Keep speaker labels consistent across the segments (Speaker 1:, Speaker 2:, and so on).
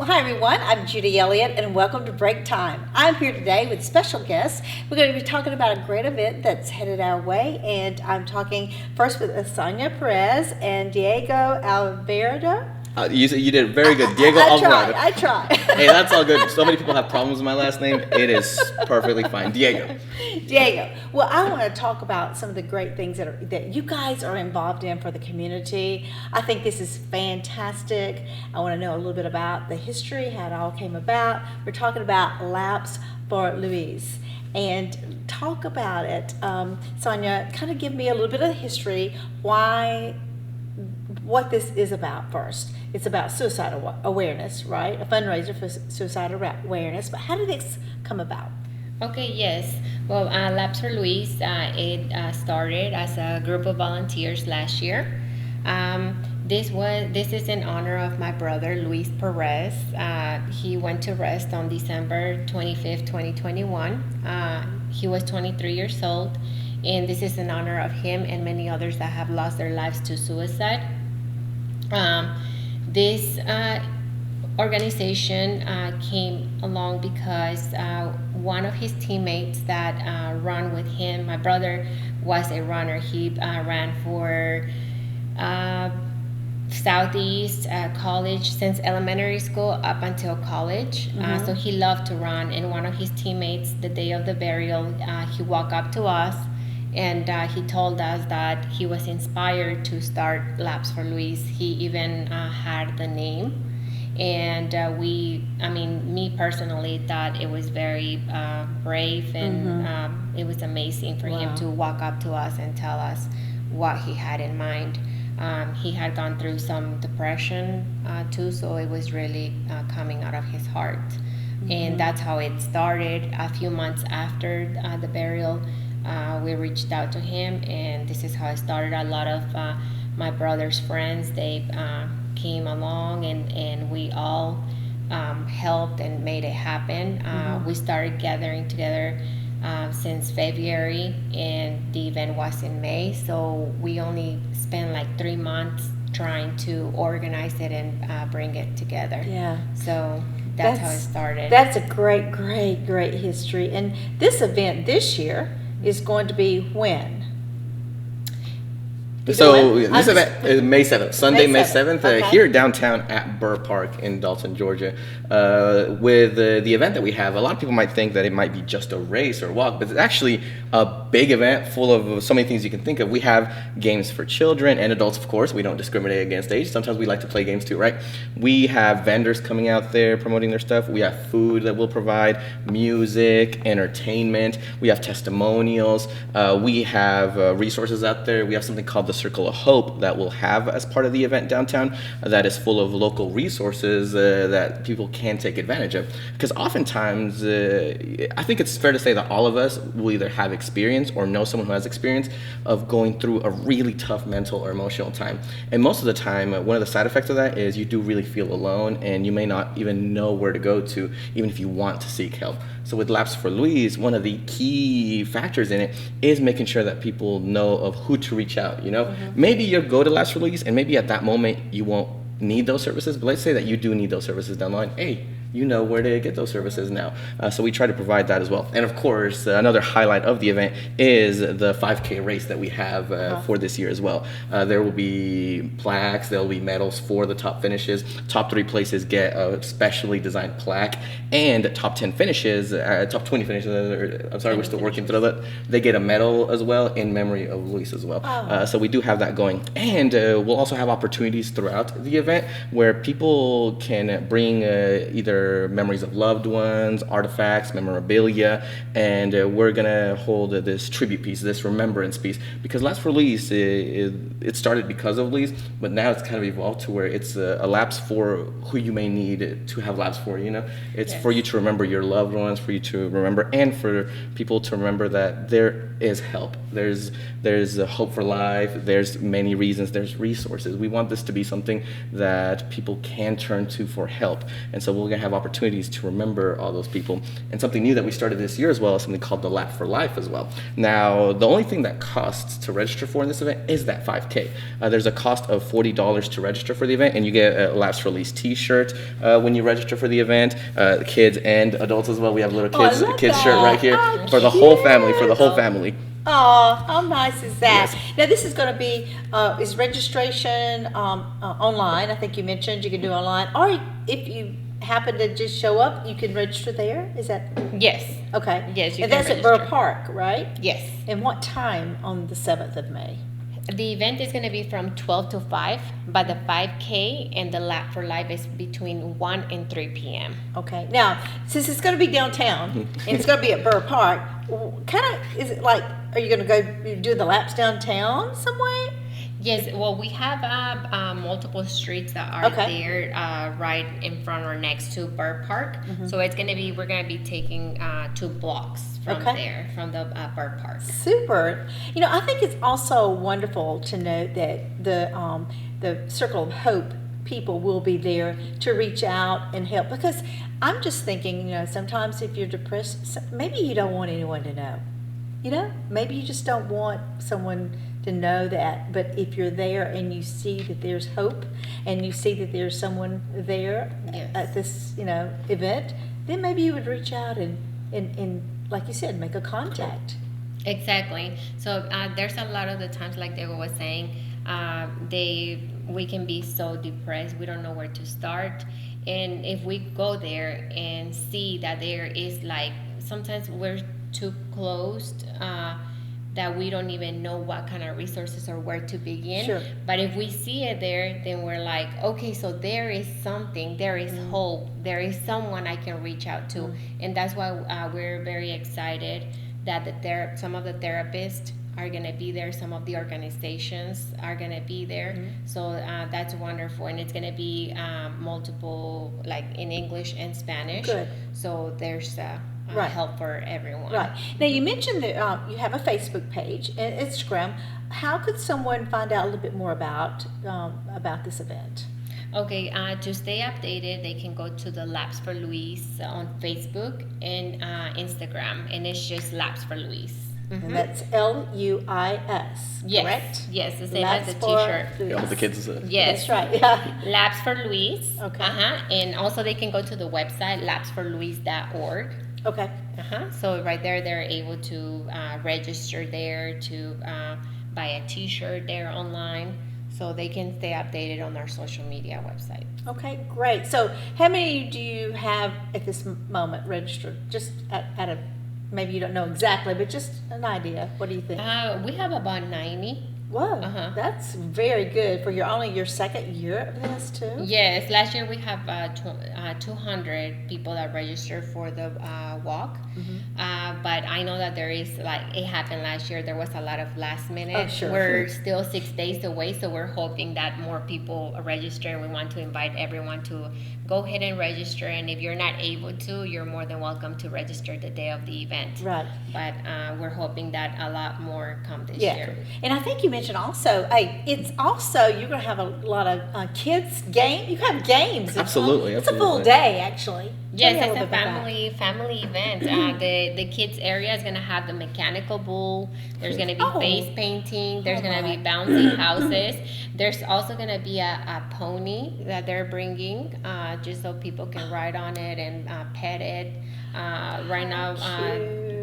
Speaker 1: Well, hi everyone, I'm Judy Elliott and welcome to Break Time. I'm here today with special guests. We're going to be talking about a great event that's headed our way, and I'm talking first with Sonia Perez and Diego Alvarado.
Speaker 2: You did very good, Diego Alvarado.
Speaker 1: I try.
Speaker 2: Hey, that's all good. So many people have problems with my last name. It is perfectly fine. Diego.
Speaker 1: Well, I want to talk about some of the great things that you guys are involved in for the community. I think this is fantastic. I want to know a little bit about the history, how it all came about. We're talking about Laps for Louise. And talk about it. Sonia, kind of give me a little bit of history, what this is about first. It's about suicide awareness, right? A fundraiser for suicide awareness. But how did this come about?
Speaker 3: Okay, yes. Well, Labs for Luis, it started as a group of volunteers last year. This is in honor of my brother, Luis Perez. He went to rest on December 25th, 2021. He was 23 years old, and this is in honor of him and many others that have lost their lives to suicide. This organization came along because one of his teammates that run with him, my brother was a runner. He ran for Southeast College since elementary school up until college. So he loved to run, and one of his teammates, the day of the burial, he walked up to us and he told us that he was inspired to start Labs for Luis. He even had the name. And me personally thought it was very brave, and it was amazing for him to walk up to us and tell us what he had in mind. He had gone through some depression too, so it was really coming out of his heart. And that's how it started. A few months after the burial, we reached out to him, and this is how it started. A lot of my brother's friends, they came along, and we all helped and made it happen. We started gathering together since February, and the event was in May, so we only spent like 3 months trying to organize it and bring it together.
Speaker 1: Yeah.
Speaker 3: So that's how it started.
Speaker 1: That's a great history. And this event this year is going to be when?
Speaker 2: So this event is May 7th, Sunday, May 7th,
Speaker 1: Okay.
Speaker 2: here downtown at Burr Park in Dalton, Georgia. With the event that we have, a lot of people might think that it might be just a race or a walk, but it's actually a big event full of so many things you can think of. We have games for children and adults, of course. We don't discriminate against age. Sometimes we like to play games too, right? We have vendors coming out there promoting their stuff. We have food that we'll provide, music, entertainment. We have testimonials. We have resources out there. We have something called the Circle of Hope that we'll have as part of the event downtown that is full of local resources that people can take advantage of. Because oftentimes, I think it's fair to say that all of us will either have experience or know someone who has experience of going through a really tough mental or emotional time. And most of the time, one of the side effects of that is you do really feel alone, and you may not even know where to go to, even if you want to seek help. So with Labs for Louise, one of the key factors in it is making sure that people know of who to reach out, Maybe you'll go to Labs for Louise, and maybe at that moment you won't need those services, but let's say that you do need those services down the line. Hey, you know where to get those services now. So we try to provide that as well. And of course, another highlight of the event is the 5K race that we have for this year as well. There will be plaques, there will be medals for the top finishes. Top 3 places get a specially designed plaque, and top 10 finishes, top 20 finishes, I'm sorry, we're still working through that. They get a medal as well in memory of Luis as well. So we do have that going. And we'll also have opportunities throughout the event where people can bring either memories of loved ones, artifacts, memorabilia, and we're gonna hold this tribute piece, this remembrance piece, because Labs for Luis, it started because of Luis, but now it's kind of evolved to where it's a Labs for who you may need to have Labs for, It's for you to remember your loved ones, for you to remember, and for people to remember that there is help. There's a hope for life. There's many reasons. There's resources. We want this to be something that people can turn to for help, and so we're gonna have have opportunities to remember all those people. And something new that we started this year as well is something called the Lap for Life as well. Now, the only thing that costs to register for in this event is that 5K. There's a cost of $40 to register for the event, and you get a Laps for Lease t-shirt when you register for the event. Kids and adults as well. We have a little kids shirt right here for the whole family,
Speaker 1: Oh, how nice is that?
Speaker 2: Yes.
Speaker 1: Now, this is going to be, is registration online? I think you mentioned you can do online. Or if you happen to just show up, you can register there? Is that?
Speaker 3: Yes.
Speaker 1: Okay.
Speaker 3: Yes, you
Speaker 1: and
Speaker 3: can
Speaker 1: that's
Speaker 3: register.
Speaker 1: at Burr Park, right?
Speaker 3: Yes.
Speaker 1: And what time on the 7th of May?
Speaker 3: The event is going to be from 12 to 5, but the 5K and the Lap for Life is between 1 and 3 p.m.
Speaker 1: Okay. Now, since it's going to be downtown and it's going to be at Burr Park, kind of, is it like, are you going to go do the laps downtown some way?
Speaker 3: Yes, well, we have multiple streets that are there right in front or next to Burr Park. So we're going to be taking 2 blocks from there, from the Burr Park.
Speaker 1: Super. You know, I think it's also wonderful to note that the Circle of Hope people will be there to reach out and help, because I'm just thinking, you know, sometimes if you're depressed, maybe you don't want anyone to know. You know, maybe you just don't want someone to know that, but if you're there and you see that there's hope and you see that there's someone there at this, you know, event, then maybe you would reach out and like you said, make a contact.
Speaker 3: Exactly. So there's a lot of the times, like Diego was saying, we can be so depressed, we don't know where to start. And if we go there and see that there is, like, sometimes we're too closed, that we don't even know what kind of resources or where to begin.
Speaker 1: Sure.
Speaker 3: But if we see it there, then we're like, okay, so there is something, there is hope, there is someone I can reach out to. And that's why we're very excited that some of the therapists are going to be there, some of the organizations are going to be there. So that's wonderful. And it's going to be multiple, like in English and Spanish.
Speaker 1: Good.
Speaker 3: So there's help for everyone.
Speaker 1: Right. Now, you mentioned that you have a Facebook page and Instagram. How could someone find out a little bit more about this event?
Speaker 3: Okay, to stay updated, they can go to the Laps for Luis on Facebook and Instagram, and it's just Laps for Luis.
Speaker 1: And that's Luis,
Speaker 3: Yes.
Speaker 1: correct?
Speaker 3: Yes, the same
Speaker 1: Laps
Speaker 3: as the
Speaker 1: for
Speaker 3: t-shirt.
Speaker 1: Luis.
Speaker 2: Yeah, all the kids.
Speaker 3: Yes.
Speaker 1: That's right. Yeah.
Speaker 3: Laps for Luis.
Speaker 1: Okay.
Speaker 3: And also they can go to the website lapsforluis.org.
Speaker 1: Okay.
Speaker 3: So right there, they're able to register there, to buy a t-shirt there online. So they can stay updated on our social media website.
Speaker 1: Okay, great. So how many do you have at this moment registered? Just at a, maybe you don't know exactly, but just an idea. What do you think?
Speaker 3: We have about 90.
Speaker 1: Whoa, that's very good for your second year of this too.
Speaker 3: Yes, last year we have 200 people that registered for the walk. But I know that there is, like, it happened last year. There was a lot of last minute.
Speaker 1: Oh, sure.
Speaker 3: We're still 6 days away, so we're hoping that more people register. We want to invite everyone to go ahead and register. And if you're not able to, you're more than welcome to register the day of the event.
Speaker 1: Right.
Speaker 3: But we're hoping that a lot more come this year.
Speaker 1: And I think you mentioned also, it's also, you're going to have a lot of kids game. You have games.
Speaker 2: Absolutely.
Speaker 1: It's a full day, actually.
Speaker 3: Yes,
Speaker 1: Tell me
Speaker 3: it's a
Speaker 1: little bit about
Speaker 3: family event. The kids area is gonna have the mechanical bull. There's gonna be face painting. There's gonna be bouncy houses. There's also gonna be a pony that they're bringing, just so people can ride on it and pet it. Right now,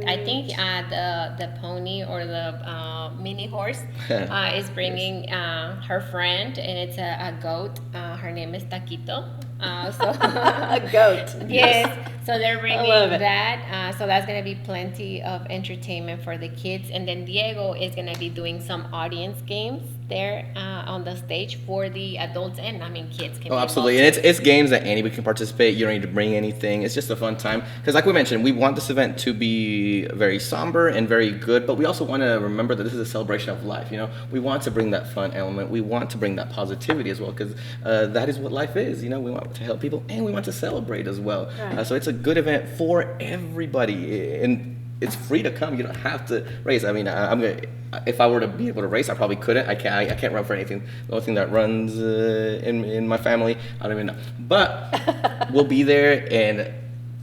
Speaker 3: I think the pony or the mini horse is bringing her friend, and it's a goat. Her name is Taquito.
Speaker 1: a goat.
Speaker 3: Yes, so they're bringing
Speaker 1: love it.
Speaker 3: that. So that's going to be plenty of entertainment for the kids. And then Diego is going to be doing some audience games there on the stage for the adults and, kids can be
Speaker 2: absolutely.
Speaker 3: involved.
Speaker 2: And it's games that anybody can participate. You don't need to bring anything. It's just a fun time. Because like we mentioned, we want this event to be very somber and very good, but we also want to remember that this is a celebration of life. You know, we want to bring that fun element. We want to bring that positivity as well, because that is what life is. You know, we want to help people and we want to celebrate as well.
Speaker 1: Right.
Speaker 2: So it's a good event for everybody. And it's free to come. You don't have to race. I mean, I'm gonna. If I were to be able to race, I probably couldn't. I can't run for anything. The only thing that runs in my family, I don't even know. But we'll be there and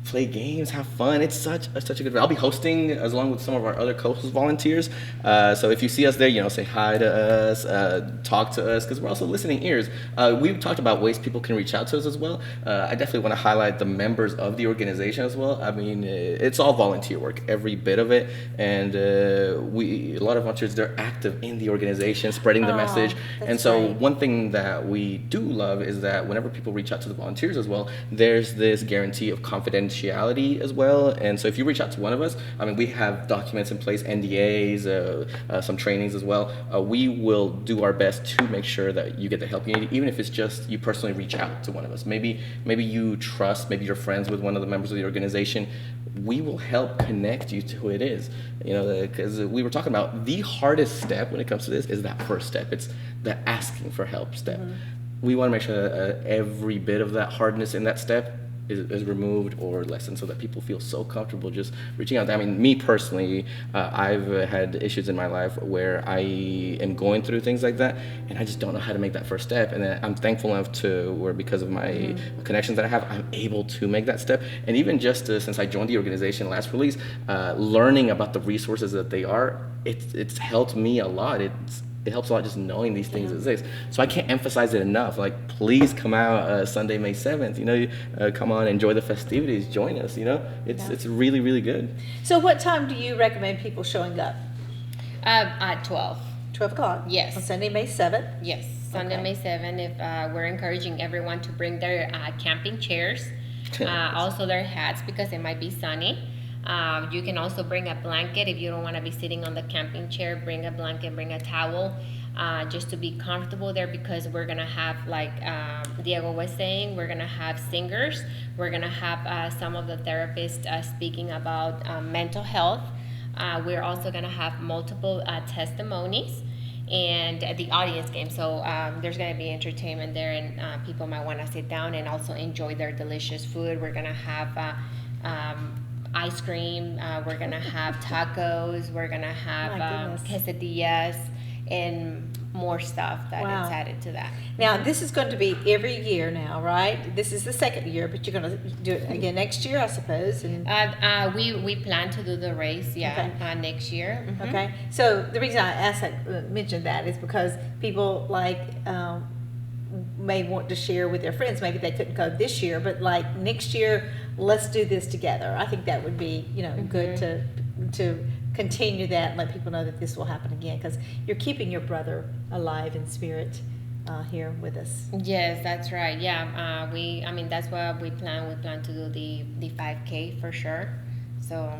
Speaker 2: play games, have fun. It's such a good. I'll be hosting as along with some of our other co-host volunteers. So if you see us there, say hi to us, talk to us, because we're also listening ears. We've talked about ways people can reach out to us as well. I definitely want to highlight the members of the organization as well. I mean, it's all volunteer work, every bit of it, and a lot of volunteers, they're active in the organization, spreading the message. And so
Speaker 1: great.
Speaker 2: one thing that we do love is that whenever people reach out to the volunteers as well, there's this guarantee of confidentiality as well. And so if you reach out to one of us, I mean, we have documents in place, NDAs, some trainings as well. We will do our best to make sure that you get the help you need, even if it's just you personally reach out to one of us. Maybe you trust, maybe you're friends with one of the members of the organization. We will help connect you to who it is. Because we were talking about the hardest step when it comes to this is that first step. It's the asking for help step. Mm-hmm. We want to make sure that every bit of that hardness in that step is removed or lessened, so that people feel so comfortable just reaching out. I mean, me personally, I've had issues in my life where I am going through things like that, and I just don't know how to make that first step. And I'm thankful enough to where, because of my connections that I have, I'm able to make that step. And even just since I joined the organization last release, learning about the resources that they are, it's helped me a lot. It helps a lot just knowing these things exist. So I can't emphasize it enough. Like, please come out Sunday, May 7th. Come on, enjoy the festivities, join us. It's really, really good.
Speaker 1: So what time do you recommend people showing up?
Speaker 3: At 12.
Speaker 1: 12 o'clock?
Speaker 3: Yes.
Speaker 1: On Sunday, May 7th?
Speaker 3: Yes, Sunday,
Speaker 1: Okay.
Speaker 3: May 7th. If we're encouraging everyone to bring their camping chairs, also their hats, because it might be sunny. You can also bring a blanket if you don't want to be sitting on the camping chair. Bring a blanket, bring a towel, just to be comfortable there, because we're gonna have, like Diego was saying, we're gonna have singers. We're gonna have some of the therapists speaking about mental health. We're also gonna have multiple testimonies and the audience game. So there's gonna be entertainment there, and people might want to sit down and also enjoy their delicious food. We're gonna have ice cream, we're gonna have tacos, we're gonna have
Speaker 1: My goodness.
Speaker 3: quesadillas, and more stuff that
Speaker 1: Wow.
Speaker 3: is added to that.
Speaker 1: Now, this is going to be every year now, right? This is the second year, but you're going to do it again next year, I suppose. And
Speaker 3: We plan to do the race, next year. Mhm.
Speaker 1: okay. So the reason I mentioned that is because people may want to share with their friends. Maybe they couldn't go this year, but like next year, let's do this together. I think that would be, good to continue that and let people know that this will happen again, because you're keeping your brother alive in spirit here with us.
Speaker 3: Yes, that's right. Yeah, that's what we plan. We plan to do the 5K for sure. So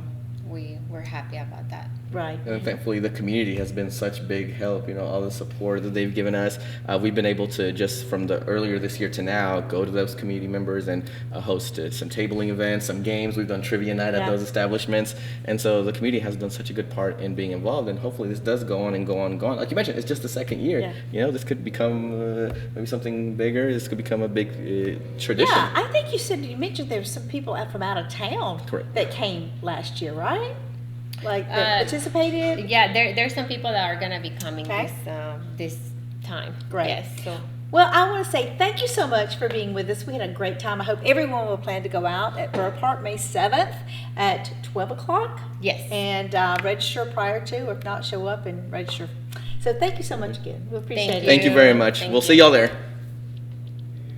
Speaker 3: we're happy about that.
Speaker 1: Right.
Speaker 2: And thankfully, the community has been such big help. All the support that they've given us. We've been able to, just from the earlier this year to now, go to those community members and host some tabling events, some games. We've done trivia night at those establishments, and so the community has done such a good part in being involved. And hopefully, this does go on and go on and go on. Like you mentioned, it's just the second year.
Speaker 1: Yeah.
Speaker 2: This could become maybe something bigger. This could become a big tradition.
Speaker 1: Yeah, I think you mentioned there were some people from out of town
Speaker 2: Correct.
Speaker 1: that came last year, right? Like that participated.
Speaker 3: Yeah, there's some people that are gonna be coming
Speaker 1: Okay.
Speaker 3: this time.
Speaker 1: Great.
Speaker 3: Yes. So.
Speaker 1: Well, I want to say thank you so much for being with us. We had a great time. I hope everyone will plan to go out at Burr Park May 7th at 12 o'clock.
Speaker 3: Yes.
Speaker 1: And register prior to, or if not, show up and register. So thank you so much again. We appreciate it.
Speaker 2: Thank you very much.
Speaker 3: Thank
Speaker 2: We'll
Speaker 3: you.
Speaker 2: see y'all there.